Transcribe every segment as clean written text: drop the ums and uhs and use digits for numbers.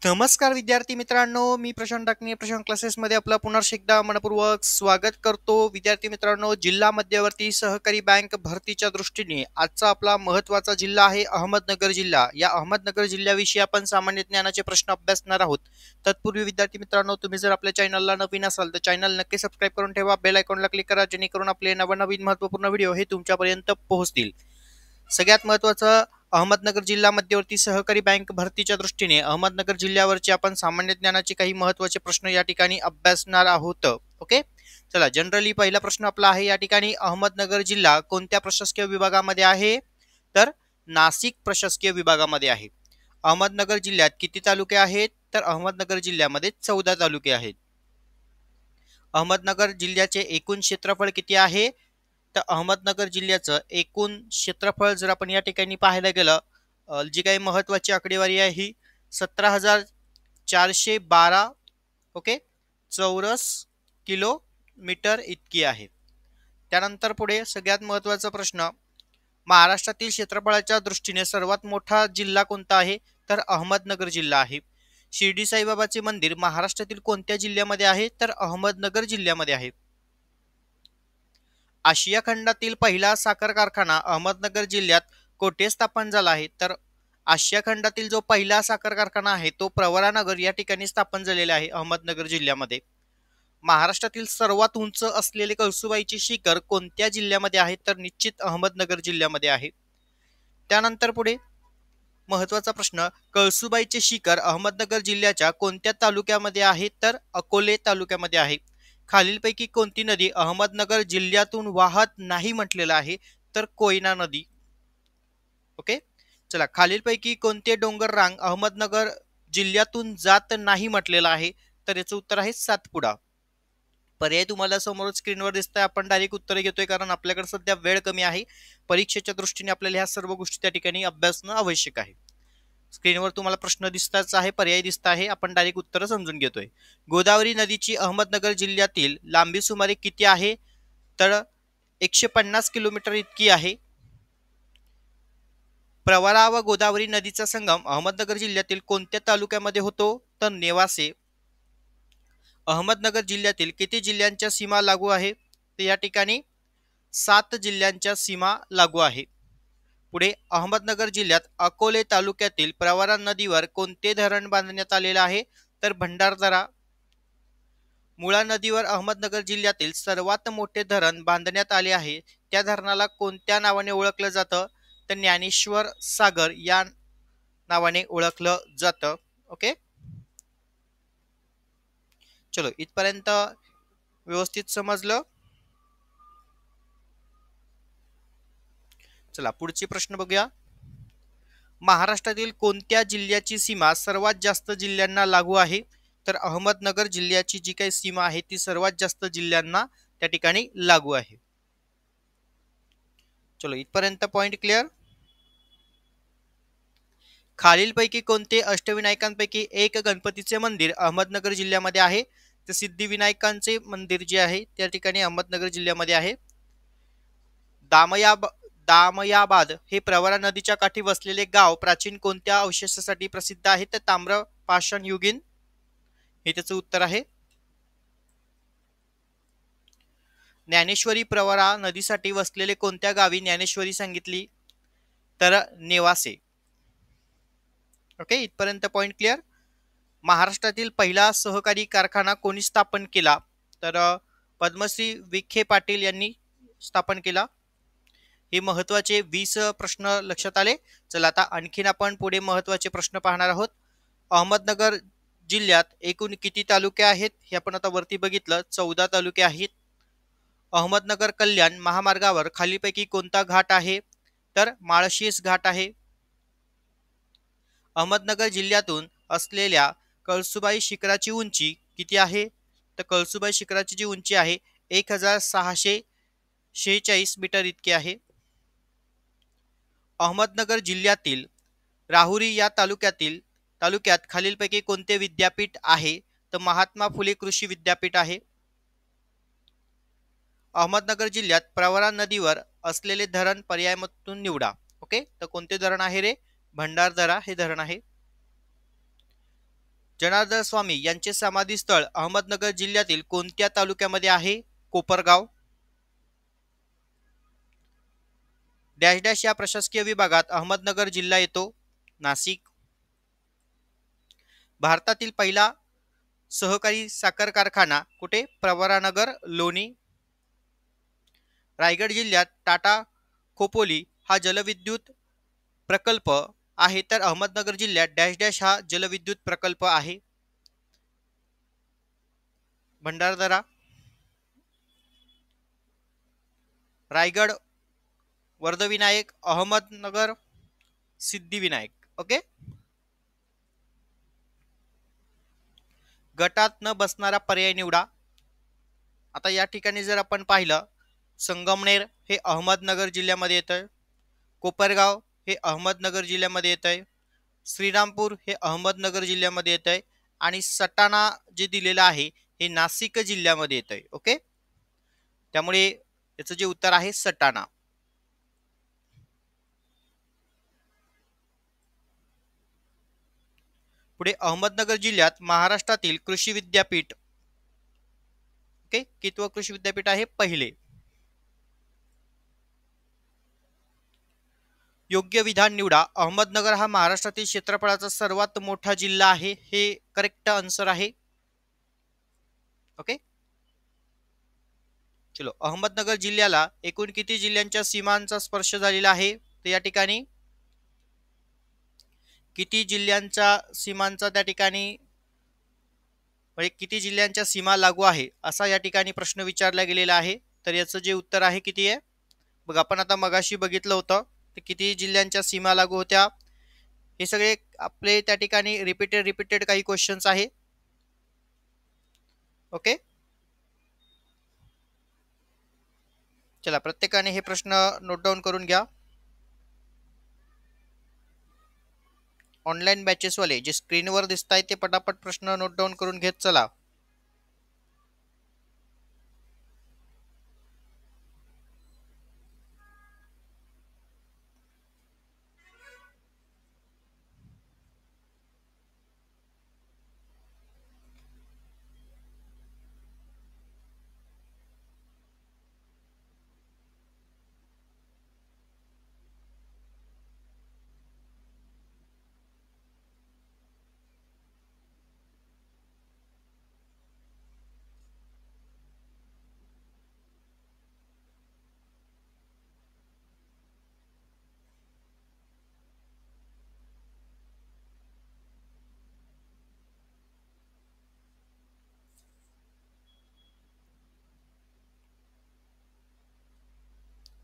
नमस्कार विद्यार्थी मित्रांनो, मी प्रशांत टाकणे प्रशांत क्लासेसमध्ये आपलं पुन्हा एकदा मनपूर्वक स्वागत करतो. विद्यार्थी मित्रांनो, जिल्हा मध्यवर्ती सहकारी बँक भरतीच्या दृष्टीने आजचा आपला महत्त्वाचा जिल्हा आहे अहमदनगर जिल्हा. या अहमदनगर जिल्ह्याविषयी आपण सामान्य ज्ञानाचे प्रश्न अभ्यासणार आहोत. तत्पूर्वी विद्यार्थी मित्रांनो, तुम्ही जर आपल्या चॅनलला नवीन असाल तर चॅनल नक्की सबस्क्राईब करून ठेवा, बेल आयकॉनला क्लिक करा, जेणेकरून आपले नवनवीन महत्त्वपूर्ण व्हिडिओ हे तुमच्यापर्यंत पोहोचतील. सगळ्यात महत्त्वाचं, अहमदनगर जिल्हा मध्यवर्ती सहकारी बँक भरतीच्या दृष्टीने अहमदनगर जिल्ह्यावरचे आपण सामान्य ज्ञानाचे काही महत्त्वाचे प्रश्न या ठिकाणी अभ्यासणार आहोत. ओके, चला. जनरली पहिला प्रश्न आपला आहे या ठिकाणी, अहमदनगर जिल्हा कोणत्या प्रशासकीय विभागामध्ये आहे? तर नाशिक प्रशासकीय विभागामध्ये आहे. अहमदनगर जिल्ह्यात किती तालुके आहेत? तर अहमदनगर जिल्ह्यामध्ये 14 तालुके आहेत. अहमदनगर जिल्ह्याचे एकूण क्षेत्रफळ किती आहे? तर अहमदनगर जिल्ह्याचं एकूण क्षेत्रफळ जर आपण या ठिकाणी पाहायला गेलं, जी काही महत्त्वाची आकडेवारी आहे ही 17,412 ओके चौरस किलोमीटर इतकी आहे. त्यानंतर पुढे सगळ्यात महत्त्वाचा प्रश्न, महाराष्ट्रातील क्षेत्रफळाच्या दृष्टीने सर्वात मोठा जिल्हा कोणता आहे? तर अहमदनगर जिल्हा आहे. शिर्डी साईबाबाचे मंदिर महाराष्ट्रातील कोणत्या जिल्ह्यामध्ये आहे? तर अहमदनगर जिल्ह्यामध्ये आहे. आशिया खंडातील पहिला साखर कारखाना अहमदनगर जिल्ह्यात कोठे स्थापन झाला आहे? तर आशिया खंडातील जो पहिला साखर कारखाना आहे तो प्रवरानगर या ठिकाणी स्थापन झालेला आहे अहमदनगर जिल्ह्यामध्ये. महाराष्ट्रातील सर्वात उंच असलेले कळसुबाईचे शिखर कोणत्या जिल्ह्यामध्ये आहे? तर निश्चित अहमदनगर जिल्ह्यामध्ये आहे. त्यानंतर पुढे महत्त्वाचा प्रश्न, कळसुबाईचे शिखर अहमदनगर जिल्ह्याच्या कोणत्या तालुक्यामध्ये आहे? तर अकोले तालुक्यामध्ये आहे. खालीलपैकी कोणती नदी अहमदनगर जिल्ह्यातून वाहत नाही म्हटलेलं आहे? तर कोयना नदी. ओके, चला. खालीलपैकी कोणते डोंगर रांग अहमदनगर जिल्ह्यातून जात नाही म्हटलेलं आहे? तर याचं उत्तर आहे सातपुडा. पर्याय तुम्हाला समोर स्क्रीनवर दिसत आहे. आपण डायरेक्ट उत्तर घेतोय कारण आपल्याकडे सध्या वेळ कमी आहे. परीक्षेच्या दृष्टीने आपल्याला ह्या सर्व गोष्टी त्या ठिकाणी अभ्यासणं आवश्यक आहे. स्क्रीनवर तुम्हाला प्रश्न दिसताच आहे, पर्याय दिसत आहे, आपण डायरेक्ट उत्तर समजून घेतोय. गोदावरी नदीची अहमदनगर जिल्ह्यातील लांबी सुमारे किती आहे? तर 150 किलोमीटर इतकी आहे. प्रवरा व गोदावरी नदीचा संगम अहमदनगर जिल्ह्यातील कोणत्या तालुक्यामध्ये होतो? तर नेवासे. अहमदनगर जिल्ह्यातील किती जिल्ह्यांच्या सीमा लागू आहे? तर या ठिकाणी 7 जिल्ह्यांच्या सीमा लागू आहे. पुढे, अहमदनगर जिल्ह्यात अकोले तालुक्यातील प्रवरा नदीवर कोणते धरण बांधण्यात आलेले आहे? तर भंडारदरा. मुळा नदीवर अहमदनगर जिल्ह्यातील सर्वात मोठे धरण बांधण्यात आले आहे. त्या धरणाला कोणत्या नावाने ओळखलं जातं? तर ज्ञानेश्वर सागर या नावाने ओळखलं जातं. ओके, चलो, इथपर्यंत व्यवस्थित समजलं. चला, पुढचे प्रश्न बघूया. महाराष्ट्रातील कोणत्या जिल्ह्याची सीमा सर्वात जास्त जिल्ह्यांना लागू आहे? तर अहमदनगर जिल्ह्याची जी काही सीमा आहे ती सर्वात जास्त जिल्ह्यांना त्या ठिकाणी लागू आहे. चलो, इथपर्यंत पॉइंट क्लिअर. खालीलपैकी कोणते अष्टविनायकांपैकी एक गणपतीचे मंदिर अहमदनगर जिल्ह्यामध्ये आहे? तर सिद्धिविनायकांचे मंदिर जे आहे त्या ठिकाणी अहमदनगर जिल्ह्यामध्ये आहे. दामयाबाद हे प्रवरा नदीच्या काठी वसलेले गाव प्राचीन कोणत्या अवशेषासाठी प्रसिद्ध आहे? तर ताम्रपाषाण युगीन हे त्याचं उत्तर आहे. ज्ञानेश्वरी प्रवरा नदीसाठी वसलेले कोणत्या गावी ज्ञानेश्वरी सांगितली? तर नेवासे. ओके, इथपर्यंत पॉइंट क्लिअर. महाराष्ट्रातील पहिला सहकारी कारखाना कोणी स्थापन केला? तर पद्मश्री विखे पाटील यांनी स्थापन केला. हे महत्वाचे 20 प्रश्न लक्षात आले. चला, आता आणखीन आपण पुढे महत्वाचे प्रश्न पाहणार आहोत. अहमदनगर जिल्ह्यात एकूण किती तालुके आहेत? हे आपण आता वरती बघितलं, 14 तालुके आहेत. अहमदनगर कल्याण महामार्गावर खालीपैकी कोणता घाट आहे? तर माळशेज घाट आहे. अहमदनगर जिल्ह्यातून असलेल्या कळसुबाई शिखराची उंची किती आहे? तर कळसुबाई शिखराची जी उंची आहे 1646 मीटर इतकी आहे. अहमदनगर जिल्ह्यातील राहुरी या तालुक्यात खालीलपैकी कोणते विद्यापीठ आहे? तर महात्मा फुले कृषी विद्यापीठ आहे. अहमदनगर जिल्ह्यात प्रवरा नदीवर असलेले धरण पर्यायामधून निवडा. ओके, तर कोणते धरण आहे रे? भंडारदरा हे धरण आहे. जनार्दन स्वामी यांचे समाधीस्थळ अहमदनगर जिल्ह्यातील कोणत्या तालुक्यामध्ये आहे? कोपरगाव. डॅश डॅश या प्रशासकीय विभागात अहमदनगर जिल्हा येतो. नाशिक. भारतातील पहिला सहकारी साखर कारखाना कुठे? प्रवरानगर, लोणी. रायगड जिल्ह्यात टाटा खोपोली हा जलविद्युत प्रकल्प आहे, तर अहमदनगर जिल्ह्यात डॅश डॅश हा जलविद्युत प्रकल्प आहे. भंडारदरा, रायगड, वर्धविनायक, अहमदनगर, सिद्धिविनायक. ओके. गटात न बसणारा पर्याय निवडा. आता या ठिकाणी जर आपण पाहिलं, संगमनेर हे अहमदनगर जिल्ह्यामध्ये येतं, कोपरगाव हे अहमदनगर जिल्ह्यामध्ये येतंय, श्रीरामपूर हे अहमदनगर जिल्ह्यामध्ये येतंय आणि सटाणा जे दिलेलं आहे हे नाशिक जिल्ह्यामध्ये येतंय. ओके. त्यामुळे याचं जे उत्तर आहे सटाणा. पुढे अहमदनगर जिल्ह्यात महाराष्ट्रातील कृषी विद्यापीठ ओके कितवं कृषी विद्यापीठ आहे? पहिले. योग्य विधान निवडा. अहमदनगर हा महाराष्ट्रातील क्षेत्रफळाचा सर्वात मोठा जिल्हा आहे, हे करेक्ट आन्सर आहे. ओके. चलो, अहमदनगर जिल्ह्याला एकूण किती जिल्ह्यांच्या सीमांचा स्पर्श झालेला आहे? तर या ठिकाणी किती जिल्ह्यांच्या सीमांचा त्या ठिकाणी म्हणजे किती जिल्ह्यांच्या सीमा लागू आहे असा या ठिकाणी प्रश्न विचारला गेलेला आहे. तर याचं जे उत्तर आहे किती आहे बघ, आपण आता मगाशी बघितलं होतं तर किती जिल्ह्यांच्या सीमा लागू होत्या. हे सगळे आपले त्या ठिकाणी रिपीटेड काही क्वेश्चन्स आहे. ओके. चला, प्रत्येकाने हे प्रश्न नोट डाऊन करून घ्या. ऑनलाईन बॅचेस वाले जे स्क्रीनवर दिसत आहे ते पटापट प्रश्न नोट डाऊन करून घेत चला.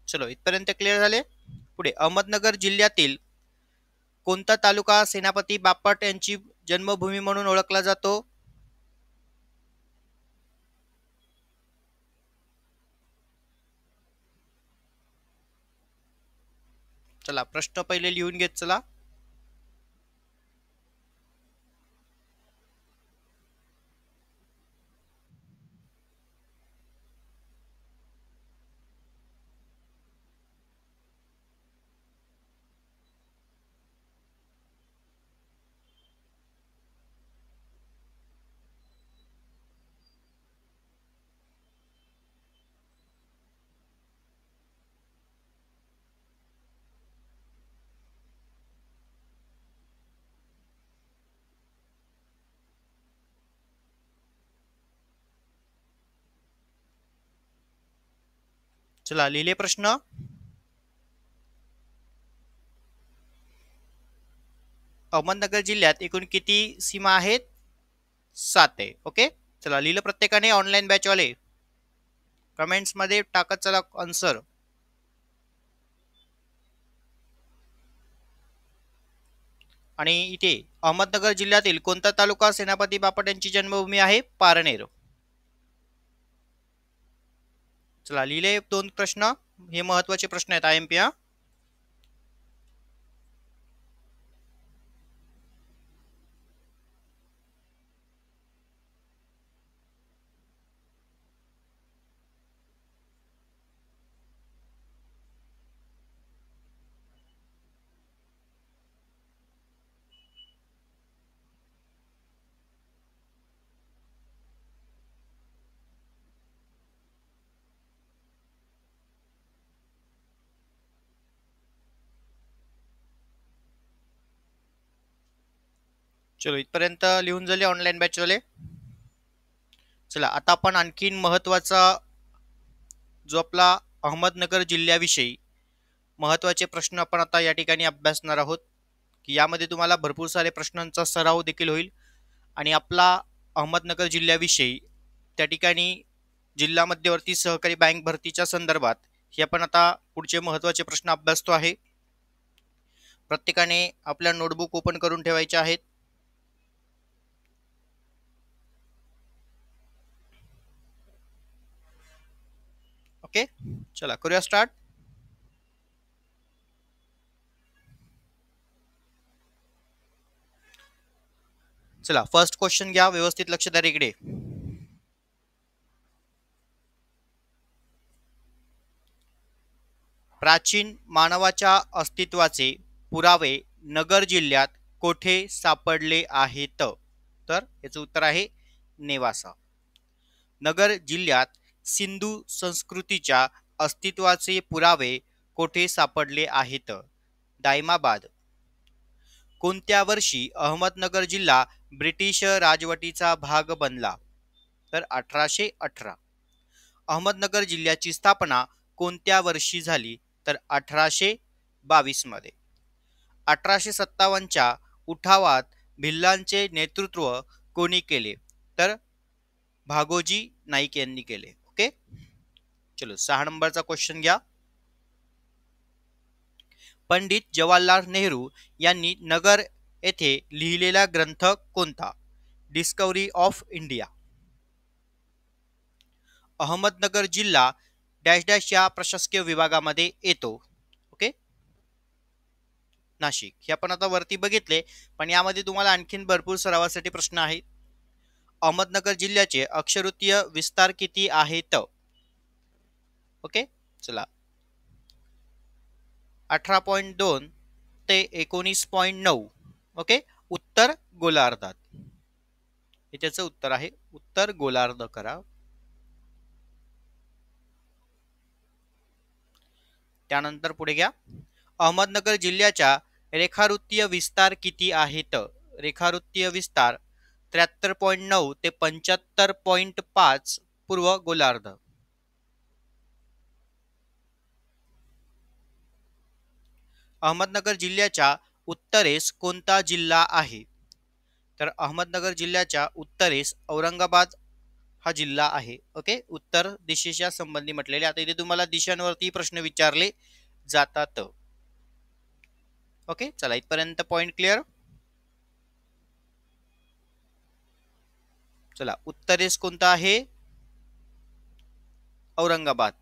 चलो, इथपर्यंत क्लिअर झाले. पुढे अहमदनगर जिल्ह्यातील कोणता तालुका सेनापती बापट यांची जन्मभूमी म्हणून ओळखला जातो? चला, प्रश्न पहिले लिहून घेत चला. चला, लिहिले प्रश्न. अहमदनगर जिल्ह्यात एकूण किती सीमा आहेत? 7 आहे. ओके. चला, लिहिलं प्रत्येकाने ऑनलाईन बॅच वाले? कमेंट्स मध्ये टाकत चला आन्सर. आणि इथे अहमदनगर जिल्ह्यातील कोणता तालुका सेनापती बापट यांची जन्मभूमी आहे? पारनेर. चला, लिहिले 2 प्रश्न. हे महत्वाचे प्रश्न आहेत IMP. चलो इथपर्यंत लिहून झाले ऑनलाईन बॅचवाले. चला आता आपण आणखीन महत्वाचा जो आपला अहमदनगर जिल्ह्याविषयी महत्वाचे प्रश्न आपण आता या ठिकाणी अभ्यासणार आहोत, की यामध्ये तुम्हाला भरपूर सारे प्रश्नांचा सराव देखील होईल. आणि आपला अहमदनगर जिल्ह्याविषयी त्या ठिकाणी जिल्हा मध्यवर्ती सहकारी बँक भरतीच्या संदर्भात हे आपण आता पुढचे महत्वाचे प्रश्न अभ्यासतो आहे. प्रत्येकाने आपल्या नोटबुक ओपन करून ठेवायचे आहेत. ओके, चला करूया स्टार्ट. चला फर्स्ट क्वेश्चन घ्या, व्यवस्थित लक्ष द्या इकडे. प्राचीन मानवाच्या अस्तित्वाचे पुरावे नगर जिल्ह्यात कोठे सापडले आहेत? तर याचं उत्तर आहे नेवासा. नगर जिल्ह्यात सिंधू संस्कृतीच्या अस्तित्वाचे पुरावे कोठे सापडले आहेत? दायमाबाद. कोणत्या वर्षी अहमदनगर जिल्हा ब्रिटिश राजवटीचा भाग बनला? तर 1818. अहमदनगर जिल्ह्याची स्थापना कोणत्या वर्षी झाली? तर 1822 मध्ये. 1857च्या उठावात भिल्लांचे नेतृत्व कोणी केले? तर भागोजी नाईक यांनी केले. ओके, चलो 6 नंबरचा क्वेश्चन घ्या. पंडित जवाहरलाल नेहरू यांनी नगर येथे लिहिलेला ग्रंथ कोणता? Discovery of India. अहमदनगर जिल्हा डॅश डॅश या प्रशासकीय विभागामध्ये येतो. ओके, नाशिक. हे आपण आता वरती बघितले, पण यामध्ये तुम्हाला आणखीन भरपूर सरावासाठी प्रश्न आहेत. अहमदनगर जिल्ह्याचे अक्षरवृत्तीय विस्तार किती आहेत? ओके, चला 18.2 ते 19.9. ओके, उत्तर गोलार्धात. हे त्याचं उत्तर आहे, उत्तर गोलार्ध करा. त्यानंतर पुढे घ्या. अहमदनगर जिल्ह्याच्या रेखावृत्तीय विस्तार किती आहेत? रेखावृत्तीय विस्तार 73.9 ते 75.5 पूर्व गोलार्ध. अहमदनगर जिल्ह्याच्या उत्तरेस कोणता जिल्हा आहे? तर अहमदनगर जिल्ह्याच्या उत्तरेस औरंगाबाद हा जिल्हा आहे. ओके, उत्तर दिशेच्या संबंधी म्हटलेले. आता इथे तुम्हाला दिशांवरती प्रश्न विचारले जातात. ओके, चला इथपर्यंत पॉइंट क्लिअर. चला उत्तरेस कोणता आहे? औरंगाबाद.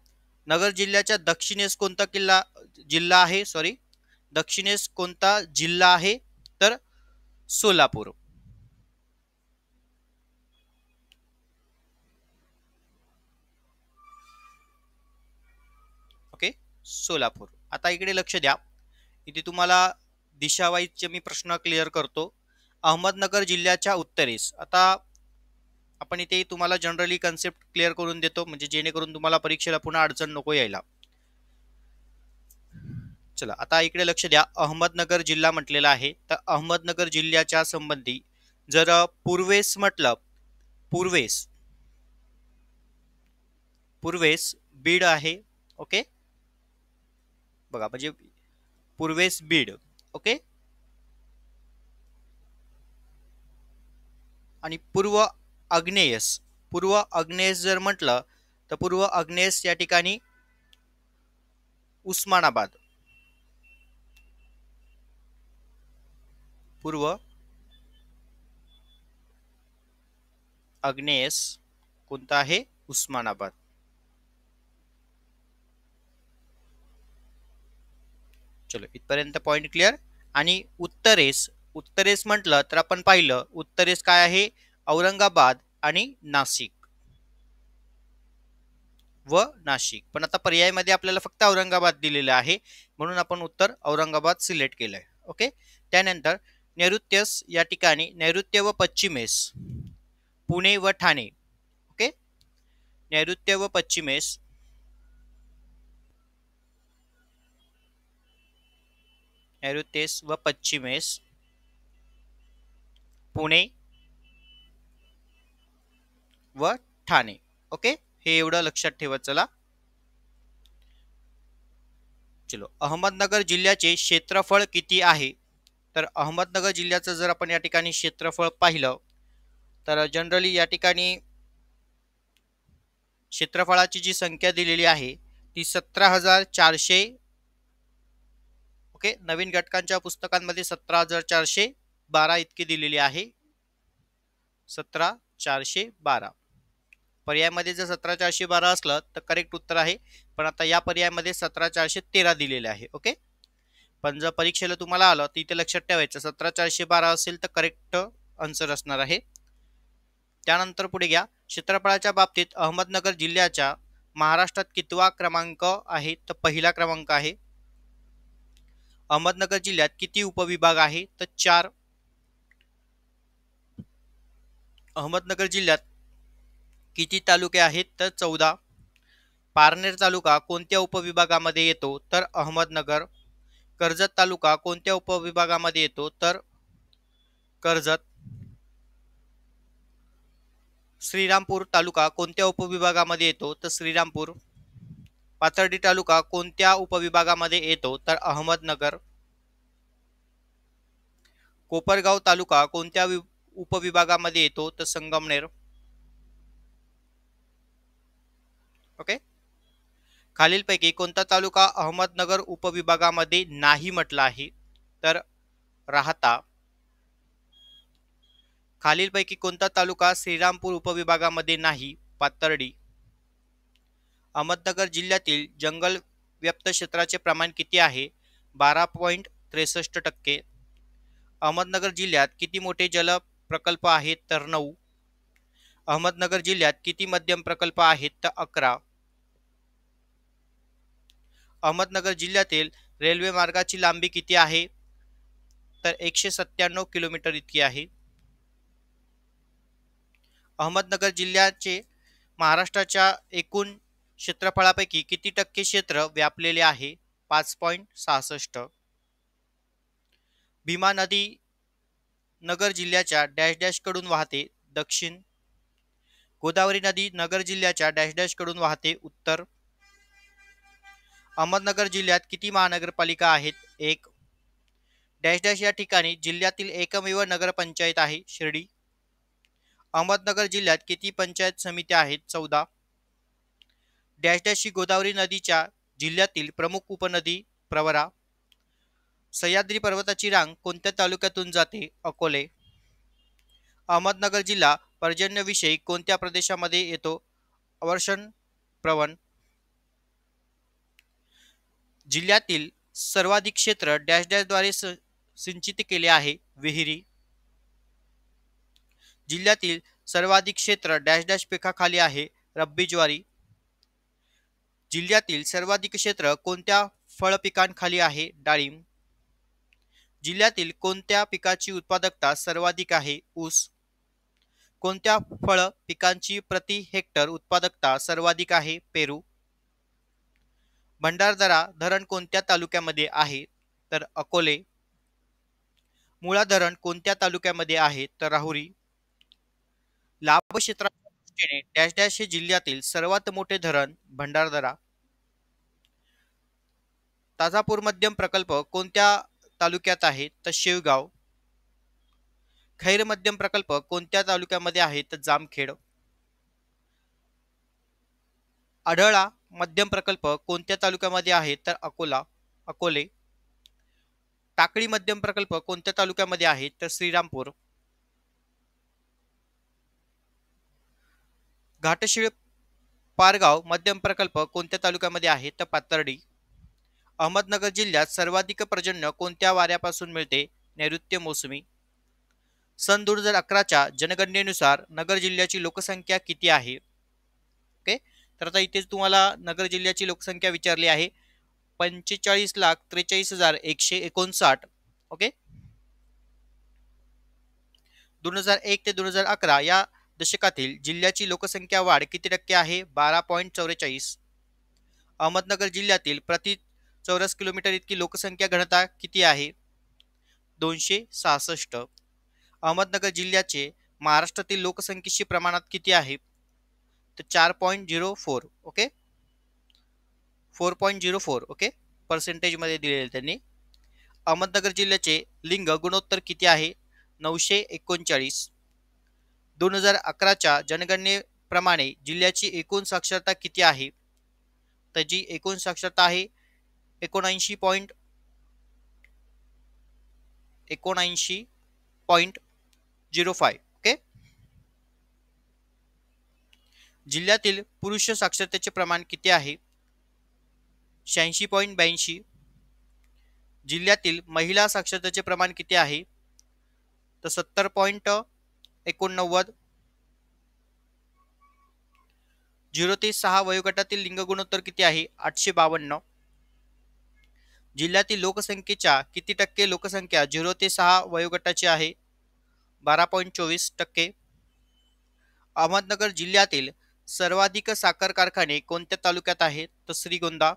नगर जिल्ह्याच्या दक्षिणेस कोणता जिल्हा आहे? सॉरी, दक्षिणेस कोणता जिल्हा आहे? तर सोलापूर. ओके, सोलापूर. आता इकडे लक्ष द्या, इथे तुम्हाला दिशावाईजचे मी प्रश्न क्लिअर करतो. अहमदनगर जिल्ह्याच्या उत्तरेस, आता आपण इथे तुम्हाला जनरली कन्सेप्ट क्लिअर करून देतो, म्हणजे जेणेकरून तुम्हाला परीक्षेला पुन्हा अडचण नको यायला. चला आता इकडे लक्ष द्या. अहमदनगर जिल्हा म्हटलेला आहे, तर अहमदनगर जिल्ह्याच्या संबंधी जर पूर्वेस म्हटलं, पूर्वेस बीड आहे. ओके, बघा म्हणजे पूर्वेस बीड. ओके, आणि पूर्व अग्नेयस जर म्हटलं तर पूर्व अग्नेयस या ठिकाणी उस्मानाबाद. पूर्व अग्नेयस कोणता आहे? उस्मानाबाद. चलो इथपर्यंत पॉइंट क्लिअर. आणि उत्तरेस म्हटलं तर आपण पाहिलं, उत्तरेस काय आहे? औरंगाबाद आणि नाशिक पण आता पर्यायमध्ये आपल्याला फक्त औरंगाबाद दिलेलं आहे, म्हणून आपण उत्तर औरंगाबाद सिलेक्ट केलंय. ओके, त्यानंतर नैऋत्यस या ठिकाणी नैऋत्य व पश्चिमेस पुणे व ठाणे. ओके, नैऋत्य व पश्चिमेस पुणे व ठाणे. ओके, हे एवढं लक्षात ठेवत चला. चलो, अहमदनगर जिल्ह्याचे क्षेत्रफळ किती आहे? तर अहमदनगर जिल्ह्याचं जर आपण या ठिकाणी क्षेत्रफळ पाहिलं तर जनरली या ठिकाणी क्षेत्रफळाची जी संख्या दिलेली आहे ती 17,400. ओके, नवीन घटकांच्या पुस्तकांमध्ये 17,412 इतकी दिलेली आहे. 17,412 पर्यायामध्ये जर 17,412 असलं तर करेक्ट उत्तर आहे, पण आता या पर्यायामध्ये 17,413 दिलेले आहे. ओके, पण जर परीक्षेला तुम्हाला आलं तर इथे लक्षात ठेवायचं 17,412 असेल तर करेक्ट आन्सर असणार आहे. त्यानंतर पुढे घ्या, क्षेत्रफळाच्या बाबतीत अहमदनगर जिल्ह्याच्या महाराष्ट्रात कितवा क्रमांक आहे? तर पहिला क्रमांक आहे. अहमदनगर जिल्ह्यात किती उपविभाग आहे? तर 4. अहमदनगर जिल्ह्यात किती तालुके आहेत? तर 14. पारनेर तालुका कोणत्या उपविभागामध्ये येतो? तर अहमदनगर. कर्जत तालुका कोणत्या उपविभागामध्ये येतो? तर कर्जत. श्रीरामपूर तालुका कोणत्या उपविभागामध्ये येतो? तर श्रीरामपूर. पाथर्डी तालुका कोणत्या उपविभागामध्ये येतो? तर अहमदनगर. कोपरगाव तालुका कोणत्या उपविभागामध्ये येतो? तर संगमनेर. ओके, खालीलपैकी कोणता तालुका अहमदनगर उपविभागामध्ये नाही म्हटला आहे? तर राहाता. खालीलपैकी कोणता तालुका श्रीरामपूर उपविभागामध्ये नाही? पाथर्डी. अहमदनगर जिल्ह्यातील जंगल व्याप्त क्षेत्राचे प्रमाण किती आहे? 12.63%. अहमदनगर जिल्ह्यात किती मोठे जल प्रकल्प आहेत? तर 9. अहमदनगर जिल्ह्यात किती मध्यम प्रकल्प आहेत? तर 11. अहमदनगर जिल्ह्यातील रेल्वे मार्गाची लांबी किती आहे? तर 197 किलोमीटर इतकी आहे. अहमदनगर जिल्ह्याचे महाराष्ट्राच्या एकूण क्षेत्रफळापैकी किती टक्के क्षेत्र व्यापलेले आहे? 5.66. भीमा नदी नगर जिल्ह्याच्या डॅश डॅश कडून वाहते? दक्षिण. गोदावरी नदी नगर जिल्ह्याच्या डॅश डॅश कडून वाहते? उत्तर. अहमदनगर जिल्ह्यात किती महानगरपालिका आहेत? 1. डॅश डॅश या ठिकाणी जिल्ह्यातील एकमेव नगरपंचायत आहे? शिर्डी. अहमदनगर जिल्ह्यात किती पंचायत समित्या आहेत? 14. डॅश डॅश ही गोदावरी नदीच्या जिल्ह्यातील प्रमुख उपनदी? प्रवरा. सह्याद्री पर्वताची रांग कोणत्या तालुक्यातून जाते? अकोले. अहमदनगर जिल्हा पर्जन्यविषयी कोणत्या प्रदेशामध्ये येतो? अवर्षण प्रवण. जिल्ह्यातील सर्वाधिक क्षेत्र डॅश डॅश द्वारे सिंचित केले आहे? विहिरी. जिल्ह्यातील सर्वाधिक क्षेत्र डॅश डॅश पिकाखाली आहे? रब्बी ज्वारी. जिल्ह्यातील सर्वाधिक क्षेत्र कोणत्या फळ पिकांखाली आहे? डाळिंब. जिल्ह्यातील कोणत्या पिकाची उत्पादकता सर्वाधिक आहे? ऊस. कोणत्या फळ पिकांची प्रति हेक्टर उत्पादकता सर्वाधिक आहे? पेरू. भंडारदरा धरण कोणत्या तालुक्यामध्ये आहे? तर अकोले. मुळा धरण कोणत्या तालुक्यामध्ये आहे? तर राहुरी. लाभ क्षेत्राच्या दृष्टीने डॅश डॅश हे जिल्ह्यातील सर्वात मोठे धरण? भंडारदरा. ताजापूर मध्यम प्रकल्प कोणत्या तालुक्यात आहे? तर शेवगाव. खैर मध्यम प्रकल्प कोणत्या तालुक्यामध्ये आहे? तर जामखेड. आढळा मध्यम प्रकल्प कोणत्या तालुक्यामध्ये आहे? तर अकोले. टाकळी मध्यम प्रकल्प कोणत्या तालुक्यामध्ये आहे? तर श्रीरामपूर. घाटशिळ पारगाव मध्यम प्रकल्प कोणत्या तालुक्यामध्ये आहे? तर पाथर्डी. अहमदनगर जिल्ह्यात सर्वाधिक पर्जन्य कोणत्या वाऱ्यापासून मिळते? नैऋत्य मोसमी. सन 2011च्या जनगणनेनुसार नगर जिल्ह्याची लोकसंख्या किती आहे? ओके, तर आता इथे तुम्हाला नगर जिल्ह्याची लोकसंख्या विचारली आहे. 45,43,159. ओके, 2001 ते 2011 या दशकातील जिल्ह्याची लोकसंख्या वाढ किती टक्के आहे? 12.44. अहमदनगर जिल्ह्यातील प्रति चौरस किलोमीटर इतकी लोकसंख्या घनता किती आहे? 266. अहमदनगर जिल्ह्याचे महाराष्ट्रातील लोकसंख्येशी प्रमाणात किती आहे? तर 4.04. ओके, 4.04. ओके, पर्सेंटेजमध्ये दिलेले त्यांनी. अहमदनगर जिल्ह्याचे लिंग गुणोत्तर किती आहे? 939. 2011च्या जनगणनेप्रमाणे जिल्ह्याची एकूण साक्षरता किती आहे? तर जी एकूण साक्षरता आहे 79.05. ओके. जिल्ह्यातील पुरुष साक्षरतेचे प्रमाण किती आहे? 86.82. जिल्ह्यातील महिला साक्षरतेचे प्रमाण किती आहे? तर 70.89. 0 ते 6 वयोगटातील लिंग गुणोत्तर किती आहे? 852. जिल्ह्यातील लोकसंख्येच्या किती टक्के लोकसंख्या 0 ते 6 वयोगटाची आहे? 12.24%. अहमदनगर जिल्ह्यातील सर्वाधिक साखर कारखाने कोणत्या तालुक्यात आहेत? तर श्रीगोंदा.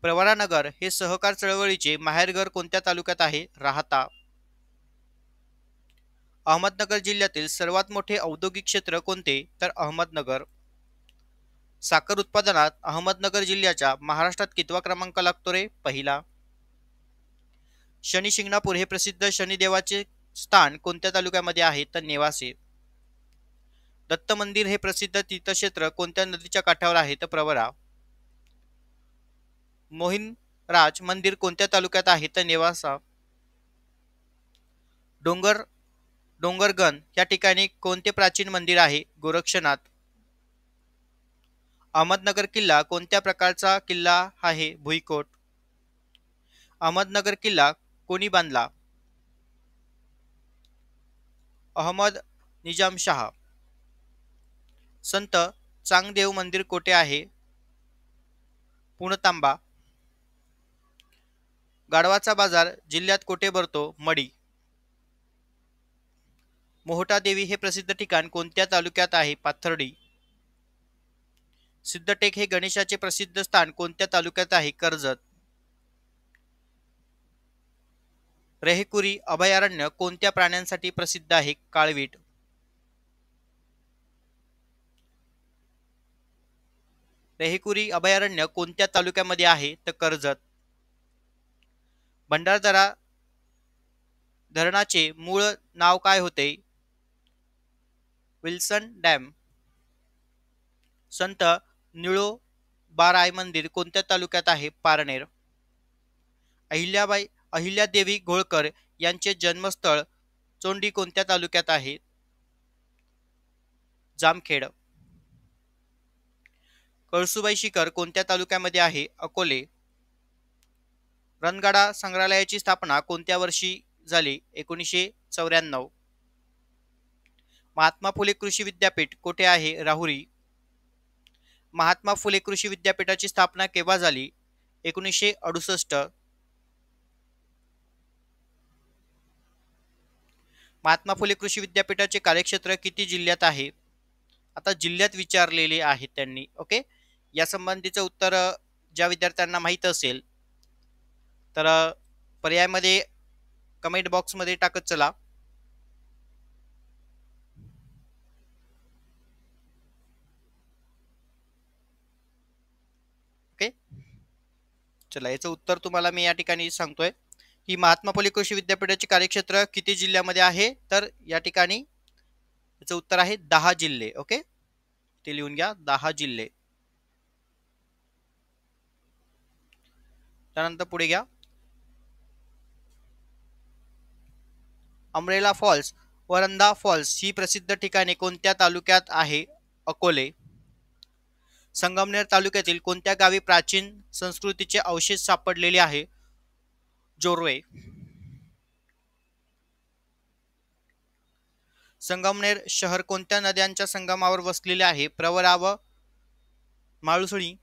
प्रवरानगर हे सहकार चळवळीचे माहेरघर कोणत्या तालुक्यात आहे? राहाता. अहमदनगर जिल्ह्यातील सर्वात मोठे औद्योगिक क्षेत्र कोणते? तर अहमदनगर. साखर उत्पादनात अहमदनगर जिल्ह्याच्या महाराष्ट्रात कितवा क्रमांक लागतो रे? पहिला. शनी शिंगणापूर हे प्रसिद्ध शनिदेवाचे स्थान कोणत्या तालुक्यामध्ये आहे? तर नेवासे. दत्त मंदिर हे प्रसिद्ध तीर्थक्षेत्र कोणत्या नदीच्या काठावर आहे? तर प्रवरा. मोहिनराज मंदिर कोणत्या तालुक्यात आहे? तर नेवासा. डोंगरगण या ठिकाणी कोणते प्राचीन मंदिर आहे? गोरक्षनाथ. अहमदनगर किल्ला कोणत्या प्रकारचा किल्ला आहे? भुईकोट. अहमदनगर किल्ला कोणी बांधला? अहमद निजामशाह. संत चांगदेव मंदिर कोठे आहे? पुणतांबा. गाढवाचा बाजार जिल्ह्यात कोठे भरतो? मडी. मोहटा देवी हे प्रसिद्ध ठिकाण कोणत्या तालुक्यात आहे? पाथर्डी. सिद्धटेक हे गणेशाचे प्रसिद्ध स्थान कोणत्या तालुक्यात आहे? कर्जत. रेहकुरी अभयारण्य कोणत्या प्राण्यांसाठी प्रसिद्ध आहे? काळवीट. रेहकुरी अभयारण्य कोणत्या तालुक्यामध्ये आहे? तर कर्जत. भंडारदरा धरणाचे मूळ नाव काय होते? Wilson dam. संत निळोबाराय मंदिर कोणत्या तालुक्यात आहे? पारनेर. अहिल्यादेवी होळकर यांचे जन्मस्थळ चोंडी कोणत्या तालुक्यात आहे? जामखेड. कळसुबाई शिखर कोणत्या तालुक्यामध्ये आहे? अकोले. रणगाडा संग्रहालयाची स्थापना कोणत्या वर्षी झाली? 1994. महात्मा फुले कृषी विद्यापीठ कोठे आहे? राहुरी. महात्मा फुले कृषी विद्यापीठाची स्थापना केव्हा झाली? 1968. महात्मा फुले कृषी विद्यापीठाचे कार्यक्षेत्र किती जिल्ह्यात आहे? आता जिल्ह्यात विचारलेले आहेत त्यांनी. ओके, या संबंधीचं उत्तर ज्या विद्यार्थ्यांना माहित असेल तर पर्यायामध्ये कमेंट बॉक्समध्ये टाकत चला. ओके, चला याचं उत्तर तुम्हाला मी या ठिकाणी सांगतोय की महात्मा फुले कृषी विद्यापीठाचे कार्यक्षेत्र किती जिल्ह्यामध्ये आहे? तर या ठिकाणी याचं उत्तर आहे 10 जिल्हे. ओके, ते लिहून घ्या, 10 जिल्हे. त्यानंतर पुढे घ्या. अमरेला फॉल्स व रंधा फॉल्स ही प्रसिद्ध ठिकाणे कोणत्या तालुक्यात आहे? अकोले. संगमनेर तालुक्यातील कोणत्या गावी प्राचीन संस्कृतीचे अवशेष सापडलेले आहे? जोर्वे. संगमनेर शहर कोणत्या नद्यांच्या संगमावर वसलेले आहे? प्रवरा व माळुसळी.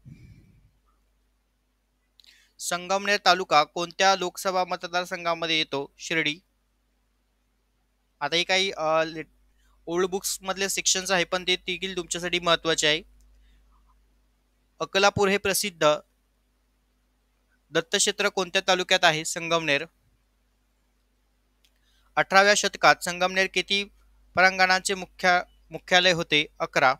संगमनेर तालुका कोणत्या लोकसभा मतदारसंघामध्ये येतो? शिर्डी. आता हे काही ओल्ड बुक्स मधले सेक्शन्स आहे पण ते देखील तुमच्यासाठी महत्वाचे आहे. अकलापूर हे प्रसिद्ध दत्तक्षेत्र कोणत्या तालुक्यात आहे? संगमनेर. 18व्या शतकात संगमनेर किती परांगणाचे मुख्यालय होते? 11.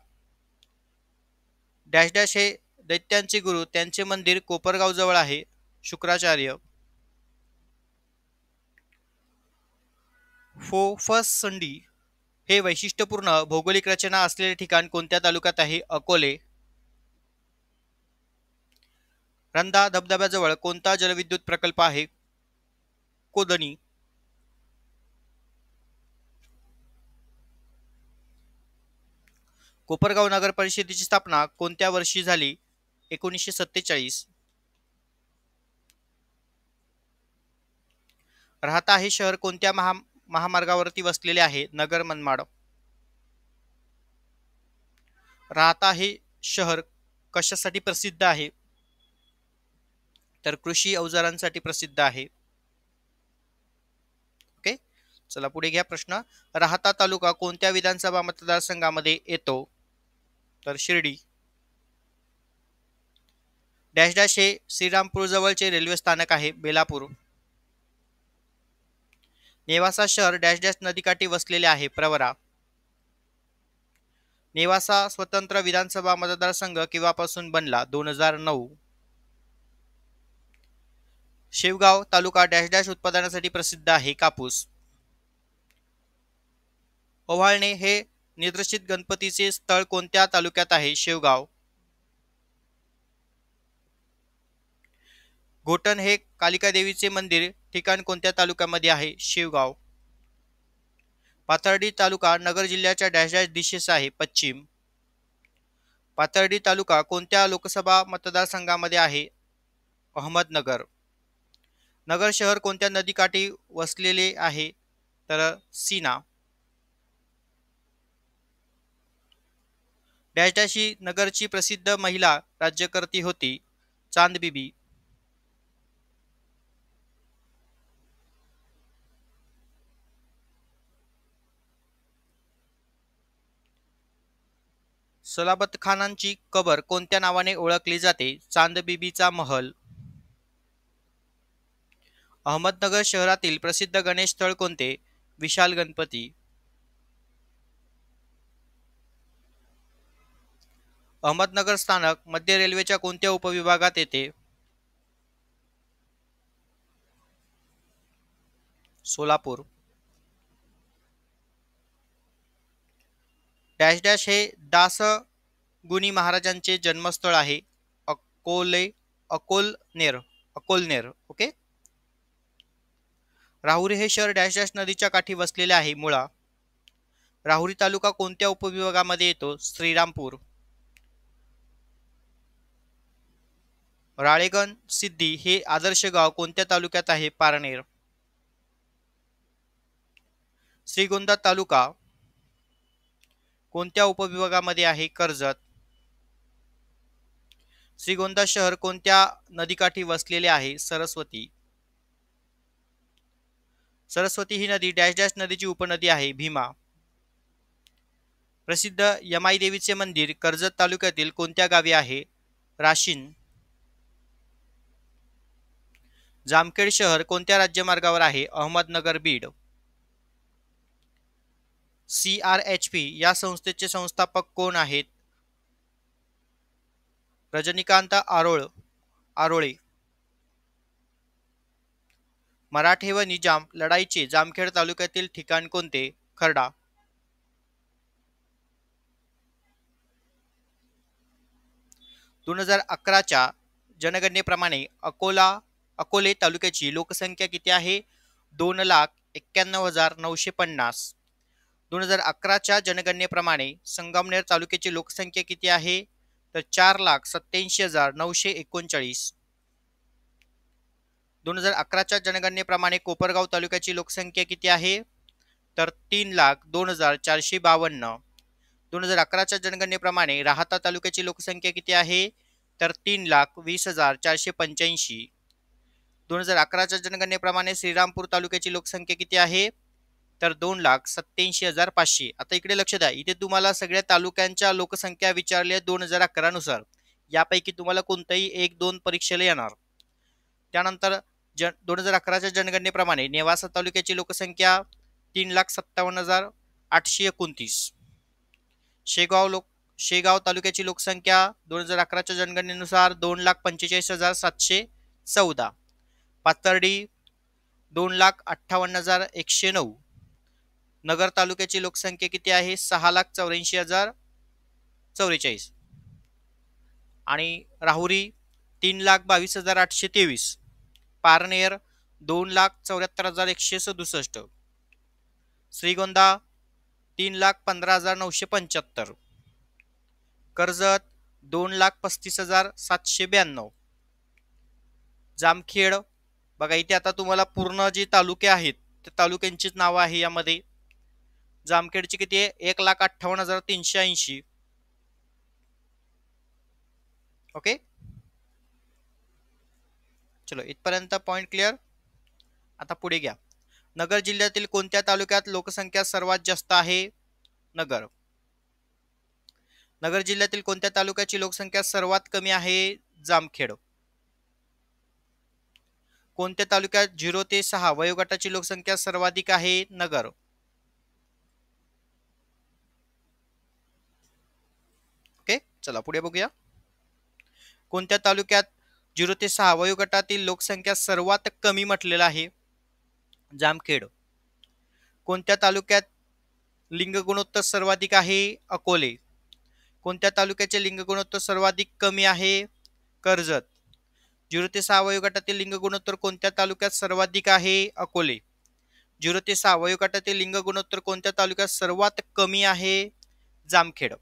डॅश डॅश हे दैत्यांचे गुरु, त्यांचे मंदिर कोपरगाव जवळ आहे. शुक्राचार्य. फोफसंडी हे वैशिष्ट्यपूर्ण भौगोलिक रचना असलेले ठिकाण कोणत्या तालुक्यात आहे? अकोले. रंधा धबधब्याजवळ कोणता जलविद्युत प्रकल्प आहे? कोदनी. कोपरगाव नगर परिषदेची स्थापना कोणत्या वर्षी झाली? 1947. राहता हे शहर कोणत्या महामार्गावरती वसलेले आहे? नगर मनमाड. राहता हे शहर कशासाठी प्रसिद्ध आहे? तर कृषी अवजारांसाठी प्रसिद्ध आहे. ओके, चला पुढे घ्या प्रश्न. राहता तालुका कोणत्या विधानसभा मतदारसंघामध्ये येतो? तर शिर्डी. डॅश डॅश हे श्रीरामपूर जवळचे रेल्वे स्थानक आहे. बेलापूर. नेवासा शहर डॅश डॅश नदीकाठी वसलेले आहे. प्रवरा. नेवासा स्वतंत्र विधानसभा मतदारसंघ केव्हापासून बनला? 2009. शेवगाव तालुका डॅश डॅश उत्पादनासाठी प्रसिद्ध आहे. कापूस. ओव्हाळणे हे निद्रशित गणपतीचे स्थळ कोणत्या तालुक्यात आहे? शेवगाव. घोटण हे कालिका देवीचे मंदिर ठिकाण कोणत्या तालुक्यामध्ये आहे? शेवगाव. पाथर्डी तालुका नगर जिल्ह्याच्या डॅश डॅश दिशेस आहे. पश्चिम. पाथर्डी तालुका कोणत्या लोकसभा मतदारसंघामध्ये आहे? अहमदनगर. नगर शहर कोणत्या नदीकाठी वसलेले आहे? तर सीना. डॅश डॅश ही नगरची प्रसिद्ध महिला राज्यकर्ती होती. चांदबिबी. सलाबत खानांची कबर कोणत्या नावाने ओळखली जाते? चांदबिबीचा महल. अहमदनगर शहरातील प्रसिद्ध गणेश स्थळ कोणते? विशाल गणपती. अहमदनगर स्थानक मध्य रेल्वेच्या कोणत्या उपविभागात येते? सोलापूर. डॅश डॅश हे दासगुनी महाराजांचे जन्मस्थळ आहे. अकोलनेर. ओके. राहुरी हे शहर डॅश डॅश नदीच्या काठी वसलेले आहे. मुळा. राहुरी तालुका कोणत्या उपविभागामध्ये येतो? श्रीरामपूर. राळेगण सिद्धी हे आदर्श गाव कोणत्या तालुक्यात आहे? पारनेर. श्रीगोंदा तालुका कोणत्या उपविभागामध्ये आहे? कर्जत. श्रीगोंदा शहर कोणत्या नदीकाठी वसलेले आहे? सरस्वती. सरस्वती ही नदी डॅश डॅश नदीची उपनदी आहे. भीमा. प्रसिद्ध यमाई देवीचे मंदिर कर्जत तालुक्यातील कोणत्या गावी आहे? राशीन. जामखेड शहर कोणत्या राज्यमार्गावर आहे? अहमदनगर बीड. CRHP या संस्थेचे संस्थापक कोण आहेत? रजनीकांत आरोळे. मराठे व निजाम लढाईचे जामखेड तालुक्यातील ठिकाण कोणते? खर्डा. 2011च्या जनगणनेप्रमाणे अकोले तालुक्याची लोकसंख्या किती आहे? 2,91,950. 2011च्या जनगणनेप्रमाणे संगमनेर तालुक्याची लोकसंख्या किती आहे? तर 4,87,939. 2011च्या जनगणनेप्रमाणे कोपरगाव तालुक्याची लोकसंख्या किती आहे? तर 3,02,452. 2011च्या जनगणनेप्रमाणे राहता तालुक्याची लोकसंख्या किती आहे? तर 3,20,485. 2011च्या जनगणनेप्रमाणे श्रीरामपूर तालुक्याची लोकसंख्या किती आहे? तर 2,87,500. आता इकडे लक्ष द्या, इथे तुम्हाला सगळ्या तालुक्यांच्या लोकसंख्या विचारल्या 2011 नुसार. यापैकी तुम्हाला कोणताही 1-2 परीक्षेला येणार. त्यानंतर 2011च्या जनगणनेप्रमाणे नेवासा तालुक्याची लोकसंख्या 3,57,829. शेगाव तालुक्याची लोकसंख्या 2011च्या जनगणनेनुसार 2,45,714. पाथर्डी 2,58,109. नगर तालुक्याची लोकसंख्या किती आहे? 6,84,044. आणि राहुरी 3,22,823. पारनेर 2,74,167. श्रीगोंदा 3,15,975. कर्जत 2,35,792. जामखेड बघा इथे आता तुम्हाला पूर्ण जे तालुके आहेत त्या तालुक्यांचीच नावं आहे यामध्ये. जामखेडची किती आहे? 1,58,380. ओके, चलो इथपर्यंत पॉइंट क्लिअर. आता पुढे घ्या. नगर जिल्ह्यातील कोणत्या तालुक्यात लोकसंख्या सर्वात जास्त आहे? नगर. नगर जिल्ह्यातील कोणत्या तालुक्याची लोकसंख्या सर्वात कमी आहे? जामखेड. कोणत्या तालुक्यात 0 ते 6 वयोगटाची लोकसंख्या सर्वाधिक आहे? नगर. ओके, चला पुढे बघूया. कोणत्या तालुक्यात 0 ते 6 वयोगटातील लोकसंख्या सर्वात कमी म्हटलेला आहे? जामखेड. कोणत्या तालुक्यात लिंग गुणोत्तर सर्वाधिक आहे? अकोले. कोणत्या तालुक्याचे लिंग गुणोत्तर सर्वाधिक कमी आहे? कर्जत. 0 ते 6 वयोगटातील लिंग गुणोत्तर कोणत्या तालुक्यात सर्वाधिक आहे? अकोले. 0 ते 6 वयोगटातील लिंग गुणोत्तर कोणत्या तालुक्यात सर्वात कमी आहे? जामखेड.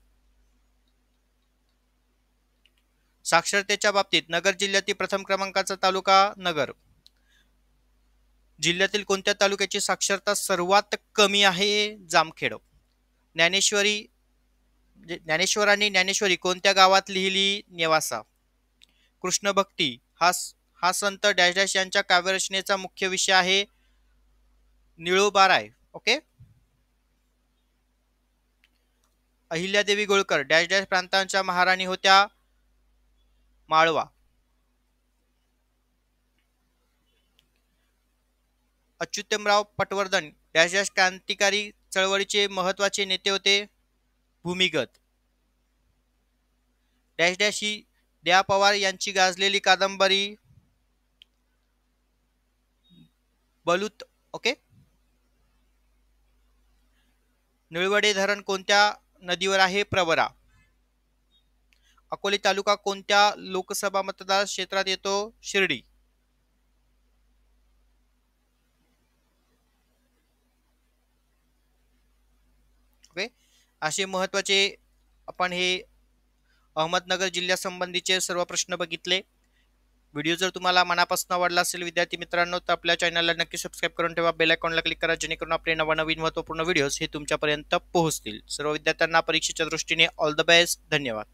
साक्षरतेच्या बाबतीत नगर जिल्ह्यातील प्रथम क्रमांकाचा तालुका नगर. जिल्ह्यातील कोणत्या तालुक्याची साक्षरता सर्वात कमी आहे? जामखेड. ज्ञानेश्वरांनी ज्ञानेश्वरी कोणत्या गावात लिहिली? नेवासा. कृष्ण भक्ती हा संत डॅश डॅश यांच्या काव्यरचनेचा मुख्य विषय आहे? Nilobaray. Okay. Ahilyadevi Holkar dash dash प्रांतांच्या महाराणी होत्या? माळवा. अच्युतराव पटवर्धन डॅश डॅश क्रांतिकारी चळवळीचे महत्वाचे नेते होते? भूमिगत. डॅश डॅश ही द्या पवार यांची गाजलेली कादंबरी? बलूत. ओके. निळवडे धरण कोणत्या नदीवर आहे? प्रवरा. अकोले तालुका कोणत्या लोकसभा मतदार क्षेत्रात येतो? शिर्डी. ओके, असे महत्वाचे आपण हे अहमदनगर जिल्ह्यासंबंधीचे सर्व प्रश्न बघितले. व्हिडिओ जर तुम्हाला मनापासून आवडला असेल विद्यार्थी मित्रांनो तर आपल्या चॅनलला नक्की सबस्क्राईब करून ठेवा. बेल आयकॉनला क्लिक करा जेणेकरून आपले नवनवीन महत्त्वपूर्ण व्हिडिओज हे तुमच्यापर्यंत पोहोचतील. सर्व विद्यार्थ्यांना परीक्षेच्या दृष्टीने ऑल द बेस्ट. धन्यवाद.